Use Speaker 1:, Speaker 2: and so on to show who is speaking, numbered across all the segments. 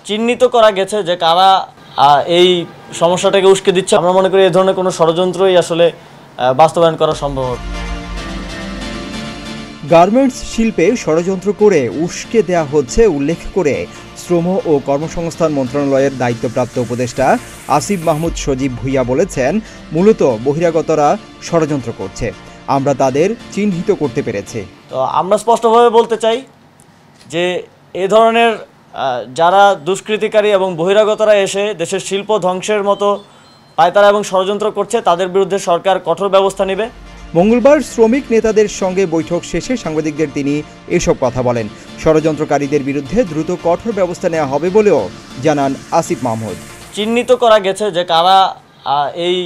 Speaker 1: চিহ্নিত করা গেছে যে কারা এই সমস্যাটাকে উস্কে দিচ্ছে। আমরা মনে করি এই ধরনের কোনো ষড়যন্ত্রই আসলে বাস্তবায়ন করা সম্ভব হবে।
Speaker 2: গার্মেন্টস শিল্পে ষড়যন্ত্র করে উস্কে দেয়া হচ্ছে উল্লেখ করে শ্রম ও কর্মসংস্থান মন্ত্রণালয়ের দায়িত্বপ্রাপ্ত উপদেষ্টা আসিফ মাহমুদ সজীব ভুইয়া বলেছেন, মূলত বহিরাগতরা ষড়যন্ত্র করছে, আমরা তাদের চিহ্নিত করতে পেরেছি।
Speaker 1: তো আমরা স্পষ্টভাবে বলতে চাই যে এই ধরনের যারা দুষ্কৃতিকারী এবং বহিরাগতরা এসে দেশের শিল্প ধ্বংসের মতো পায়তারা এবং ষড়যন্ত্র করছে, তাদের বিরুদ্ধে সরকার কঠোর ব্যবস্থা নেবে।
Speaker 2: মঙ্গলবার শ্রমিক নেতাদের সঙ্গে বৈঠক শেষে সাংবাদিকদের তিনি এসব কথা বলেন। ষড়যন্ত্রকারীদের বিরুদ্ধে দ্রুত কঠোর ব্যবস্থা নেওয়া হবে বলেও জানান আসিফ মাহমুদ।
Speaker 1: চিহ্নিত করা গেছে যে কারা এই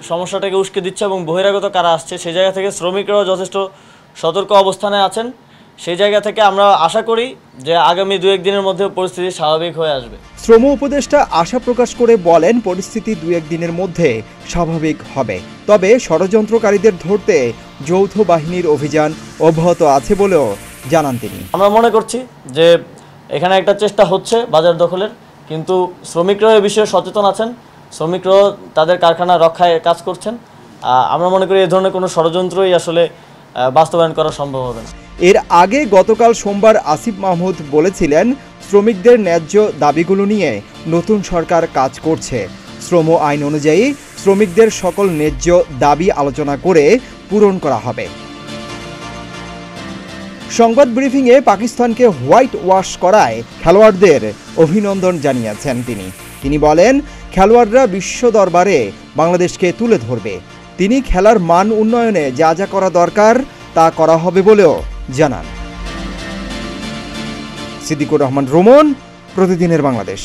Speaker 1: সমস্যাটাকে উস্কে দিচ্ছে এবং বহিরাগত কারা আসছে, সেই জায়গা থেকে শ্রমিকরাও যথেষ্ট সতর্ক অবস্থানে আছেন। সেই জায়গা থেকে আমরা আশা করি যে আগামী 2-1 দিনের মধ্যে পরিস্থিতি স্বাভাবিক হয়ে আসবে।
Speaker 2: শ্রম উপদেষ্টা আশা প্রকাশ করে বলেন, পরিস্থিতি 2-1 দিনের মধ্যে স্বাভাবিক হবে, তবে ষড়যন্ত্রকারীদের ধরতে যৌথ বাহিনীর অভিযান অব্যাহত আছে বলেও জানান তিনি।
Speaker 1: আমরা মনে করছি যে এখানে একটা চেষ্টা হচ্ছে বাজার দখলের, কিন্তু শ্রমিকরাও এই বিষয়ে সচেতন আছেন, শ্রমিকরাও তাদের কারখানা রক্ষায় কাজ করছেন। আমরা মনে করি এই ধরনের কোনো ষড়যন্ত্রই আসলে বাস্তবায়ন করা সম্ভব হবে না।
Speaker 2: এর আগে গতকাল সোমবার আসিফ মাহমুদ বলেছিলেন, শ্রমিকদের ন্যায্য দাবিগুলো নিয়ে নতুন সরকার কাজ করছে। শ্রম আইন অনুযায়ী শ্রমিকদের সকল ন্যায্য দাবি আলোচনা করে পূরণ করা হবে। সংবাদ ব্রিফিংয়ে পাকিস্তানকে হোয়াইট ওয়াশ করায় খেলোয়াড়দের অভিনন্দন জানিয়েছেন তিনি বলেন, খেলোয়াড়রা বিশ্ব দরবারে বাংলাদেশকে তুলে ধরবে। তিনি খেলার মান উন্নয়নে যা যা করা দরকার তা করা হবে বলেও জানান। সিদ্দিকুর রহমান রোমন, প্রতিদিনের বাংলাদেশ।